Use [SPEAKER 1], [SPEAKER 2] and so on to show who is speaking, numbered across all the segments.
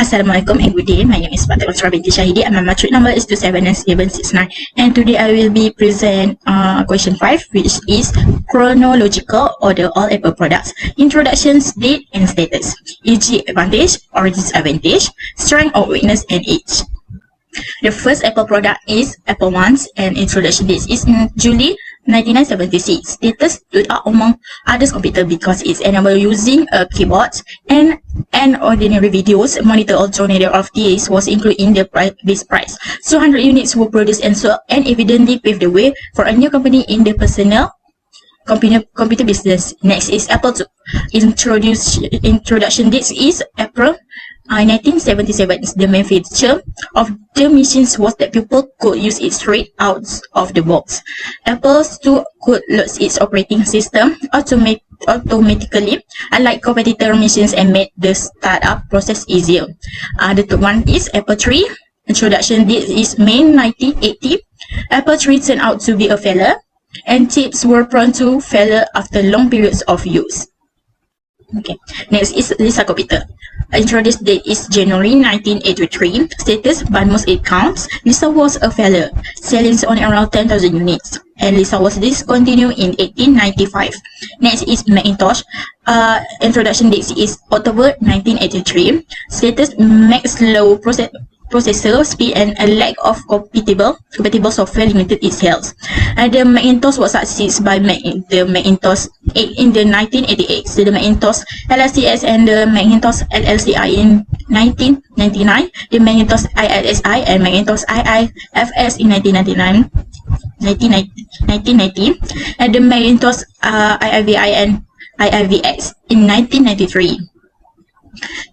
[SPEAKER 1] Assalamualaikum and good day. My name is BJTH3063. And my matric number is 27769. And today I will be present question 5, which is chronological order all Apple products, introductions, date and status, e.g. advantage or disadvantage, strength or weakness and age. The first Apple product is Apple Ones, and introduction date is in July 1976. Status stood out among others computer because it's enabled using a keyboard, and an ordinary videos monitor alternative of TAs was included in the base price. 200 units were produced and sold, and evidently paved the way for a new company in the personal computer business. Next is Apple II. Introduction date is April 1977. The main feature of the machines was that people could use it straight out of the box. Apple II could load its operating system automatically, unlike competitor machines, and made the startup process easier. The third one is Apple III. Introduction date is May 1980. Apple III turned out to be a failure, and chips were prone to failure after long periods of use. Okay, next is Lisa Computer. Introduced date is January 1983. Status by most accounts, Lisa was a failure, selling only around 10,000 units, and Lisa was discontinued in 1895. Next is Macintosh. Introduction date is October 1983. Status max low processor speed and a lack of compatible software limited its sales. The Macintosh was succeeded by the Macintosh 8 in the 1988, the Macintosh LCS and the Macintosh LLCI in 1999, the Macintosh ILSI and Macintosh IIFS in 1990, and the Macintosh IIVI and IIVX in 1993.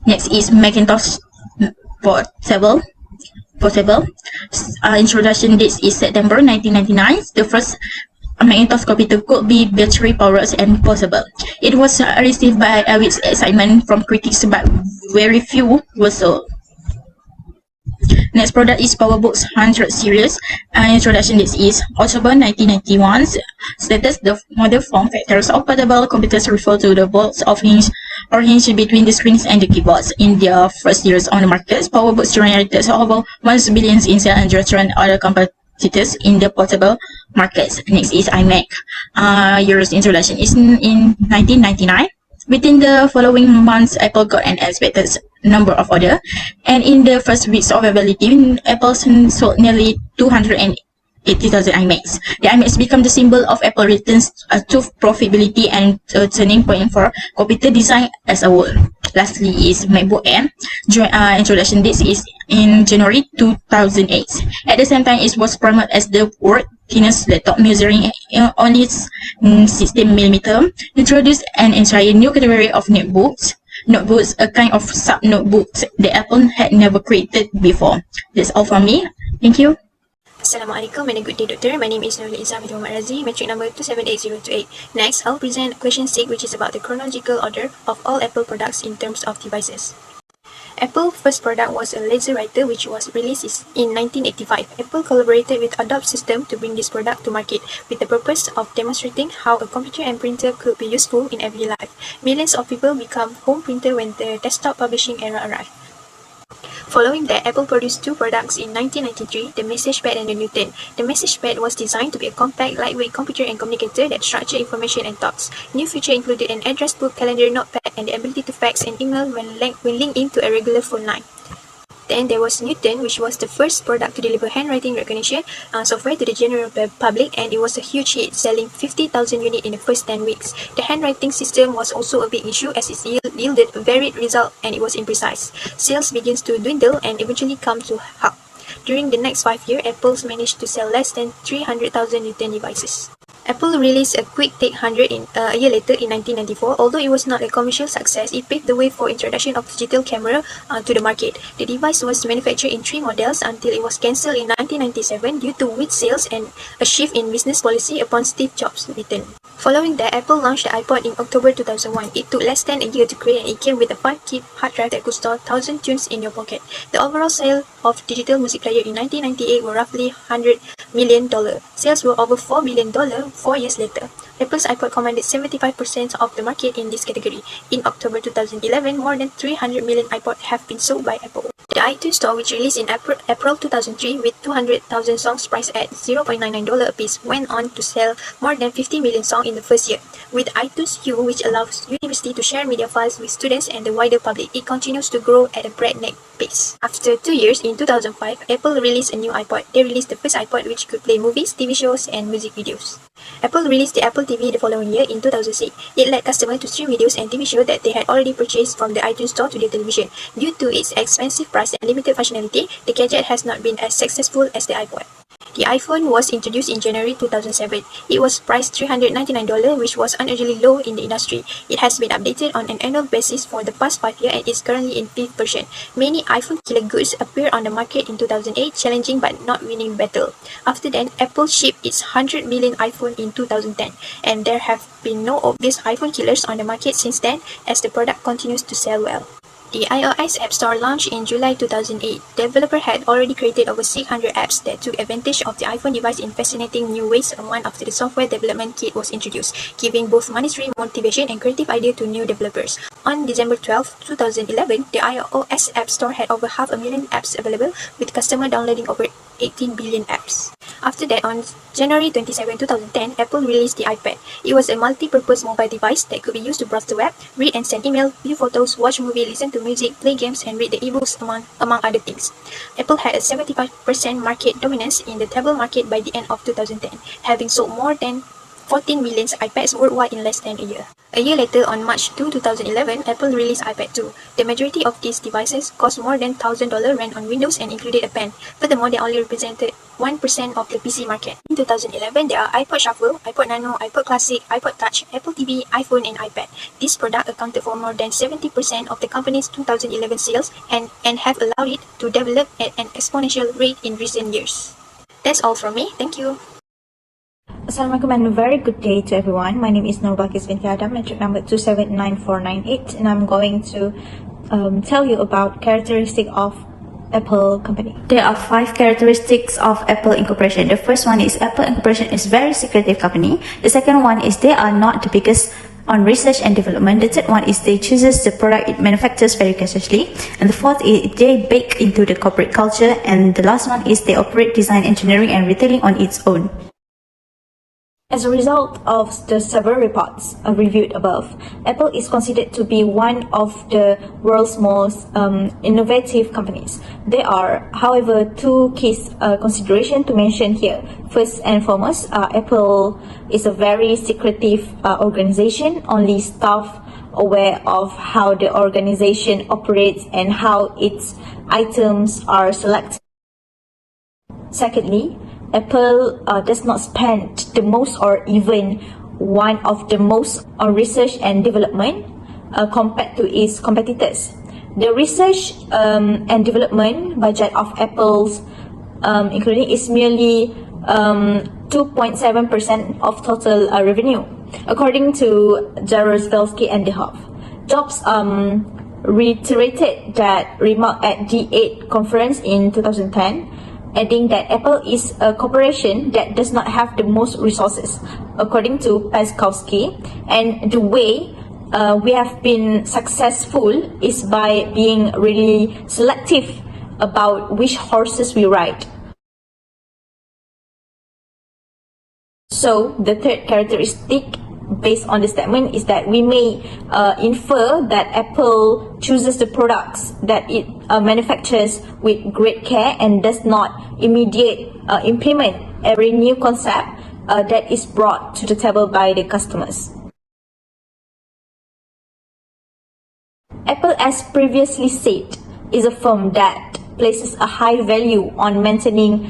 [SPEAKER 1] Next is Macintosh Portable. Introduction date is September 1999. The first Macintosh computer could be battery powered and portable. It was received with excitement from critics, but very few were sold. Next product is PowerBook 100 series. Introduction date is October 1991. Status: the modern form factors of portable computers refer to the bolts of hinge between the screens and the keyboards. In their first years on the market, PowerBooks generated over 1 billion in sales and destroyed other competitors in the portable markets. Next is iMac. Year's introduction is in 1999. Within the following months, Apple got an expected number of orders, and in the first weeks of availability, Apple sold nearly 280,000 iMacs. The iMacs become the symbol of Apple returns to profitability and a turning point for computer design as a whole. Lastly is MacBook Air. Introduction date is in January 2008. At the same time, it was promoted as the world's thinnest laptop, measuring only 16mm. Introduced an entire new category of notebooks, a kind of sub-notebooks that Apple had never created before. That's all from me. Thank you.
[SPEAKER 2] Assalamualaikum and a good day, Doctor. My name is Nurul Izzah binti Muhammad Razi, matric number 278028. Next, I'll present question 6, which is about the chronological order of all Apple products in terms of devices. Apple's first product was a laser writer, which was released in 1985. Apple collaborated with Adobe Systems to bring this product to market with the purpose of demonstrating how a computer and printer could be useful in everyday life. Millions of people become home printer when the desktop publishing era arrived. Following that, Apple produced 2 products in 1993, the MessagePad and the Newton. The MessagePad was designed to be a compact, lightweight computer and communicator that structured information and thoughts. New features included an address book, calendar, notepad, and the ability to fax and email when linked into a regular phone line. Then there was Newton, which was the first product to deliver handwriting recognition software to the general public, and it was a huge hit, selling 50,000 units in the first 10 weeks. The handwriting system was also a big issue as it yielded varied results and it was imprecise. Sales begins to dwindle and eventually come to halt. During the next 5 years, Apple managed to sell less than 300,000 Newton devices. Apple released a QuickTake 100 a year later in 1994. Although it was not a commercial success, it paved the way for introduction of digital camera to the market. The device was manufactured in 3 models until it was cancelled in 1997 due to weak sales and a shift in business policy upon Steve Jobs' return. Following that, Apple launched the iPod in October 2001. It took less than a year to create, and it came with a 5 GB hard drive that could store 1,000 tunes in your pocket. The overall sale of digital music player in 1998 were roughly $100 million. Sales were over $4 billion 4 years later. Apple's iPod commanded 75% of the market in this category. In October 2011, more than 300 million iPods have been sold by Apple. The iTunes Store, which released in April 2003 with 200,000 songs priced at $0.99 apiece, went on to sell more than 50 million songs in the first year. With iTunes U, which allows universities to share media files with students and the wider public, it continues to grow at a breakneck pace. After 2 years, in 2005, Apple released a new iPod. They released the first iPod which could play movies, TV shows, and music videos. Apple released the Apple TV the following year in 2006. It let customers to stream videos and TV shows that they had already purchased from the iTunes Store to their television. Due to its expensive price and limited functionality, the gadget has not been as successful as the iPod. The iPhone was introduced in January 2007. It was priced $399, which was unusually low in the industry. It has been updated on an annual basis for the past 5 years and is currently in 5th version. Many iPhone killer goods appeared on the market in 2008, challenging but not winning battle. After that, Apple shipped its 100 million iPhone in 2010, and there have been no obvious iPhone killers on the market since then, as the product continues to sell well. The iOS App Store launched in July 2008. Developers had already created over 600 apps that took advantage of the iPhone device in fascinating new ways a month after the software development kit was introduced, giving both monetary motivation and creative idea to new developers. On December 12, 2011, the iOS App Store had over 500,000 apps available, with customers downloading over 18 billion apps. After that, on January 27, 2010, Apple released the iPad. It was a multi-purpose mobile device that could be used to browse the web, read and send email, view photos, watch movies, listen to music, play games, and read the ebooks, among other things. Apple had a 75% market dominance in the tablet market by the end of 2010, having sold more than 14 million iPads worldwide in less than a year. A year later, on March 2, 2011, Apple released iPad 2. The majority of these devices cost more than $1,000, ran on Windows, and included a pen. Furthermore, they only represented 1% of the PC market. In 2011, there are iPod Shuffle, iPod Nano, iPod Classic, iPod Touch, Apple TV, iPhone, and iPad. These products accounted for more than 70% of the company's 2011 sales and have allowed it to develop at an exponential rate in recent years. That's all from me. Thank you.
[SPEAKER 3] Assalamualaikum and a very good day to everyone. My name is Nurbalkis binti Adam, metric number 279498, and I'm going to tell you about characteristic of Apple company. There are 5 characteristics of Apple Incorporation. The first one is Apple Incorporation is very secretive company. The second one is they are not the biggest on research and development. The third one is they chooses the product it manufactures very cautiously. And the fourth is they bake into the corporate culture. And the last one is they operate design, engineering, and retailing on its own. As a result of the several reports reviewed above, Apple is considered to be one of the world's most innovative companies. There are, however, 2 key considerations to mention here. First and foremost, Apple is a very secretive organization. Only staff aware of how the organization operates and how its items are selected. Secondly, Apple does not spend the most or even one of the most on research and development compared to its competitors. The research and development budget of Apple's including is merely 2.7% of total revenue, according to Jaroslawski and DeHoff. Jobs reiterated that remark at G8 conference in 2010, adding that Apple is a corporation that does not have the most resources, according to Paskowski, and the way we have been successful is by being really selective about which horses we ride. So the third characteristic based on the statement is that we may infer that Apple chooses the products that it manufactures with great care and does not immediately implement every new concept that is brought to the table by the customers. Apple, as previously said, is a firm that places a high value on maintaining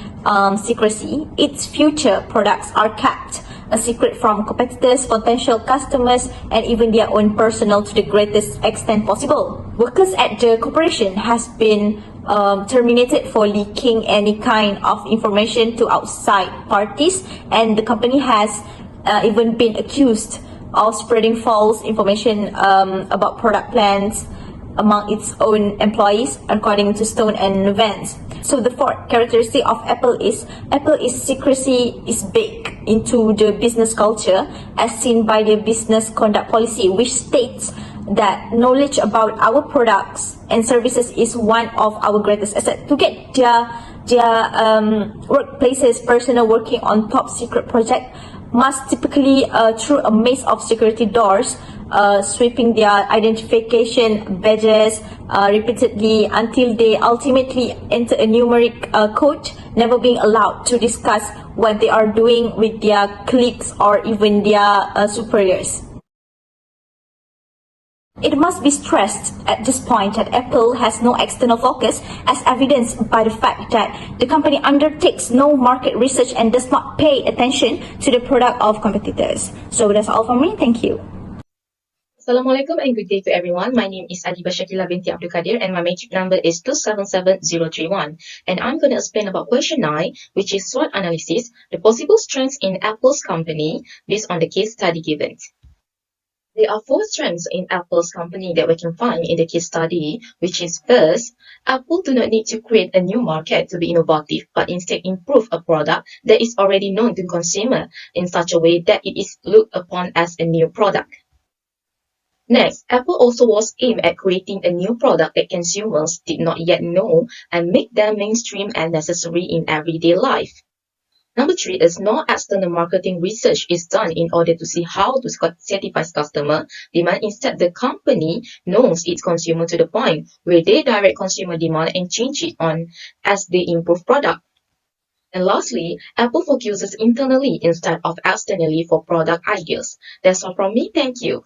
[SPEAKER 3] secrecy. Its future products are kept a secret from competitors, potential customers, and even their own personnel to the greatest extent possible. Workers at the corporation has been terminated for leaking any kind of information to outside parties, and the company has even been accused of spreading false information about product plans among its own employees, according to Stone and Vance. So the fourth characteristic of Apple is secrecy is baked into the business culture, as seen by the business conduct policy, which states that knowledge about our products and services is one of our greatest assets. To get their workplaces personnel working on top secret project must typically through a maze of security doors, sweeping their identification badges repeatedly until they ultimately enter a numeric code, never being allowed to discuss what they are doing with their colleagues or even their superiors. It must be stressed at this point that Apple has no external focus, as evidenced by the fact that the company undertakes no market research and does not pay attention to the product of competitors. So that's all from me. Thank you.
[SPEAKER 4] Assalamualaikum and good day to everyone. My name is Adiba Shakila binti Abdul Qadir and my matric number is 277031. And I'm going to explain about question 9, which is SWOT analysis, the possible strengths in Apple's company based on the case study given. There are 4 strengths in Apple's company that we can find in the case study, which is first, Apple do not need to create a new market to be innovative, but instead improve a product that is already known to consumer in such a way that it is looked upon as a new product. Next, Apple also was aimed at creating a new product that consumers did not yet know and make them mainstream and necessary in everyday life. Number 3 is no external marketing research is done in order to see how to satisfy customer demand. Instead, the company knows its consumer to the point where they direct consumer demand and change it on as they improve product. And lastly, Apple focuses internally instead of externally for product ideas. That's all from me. Thank you.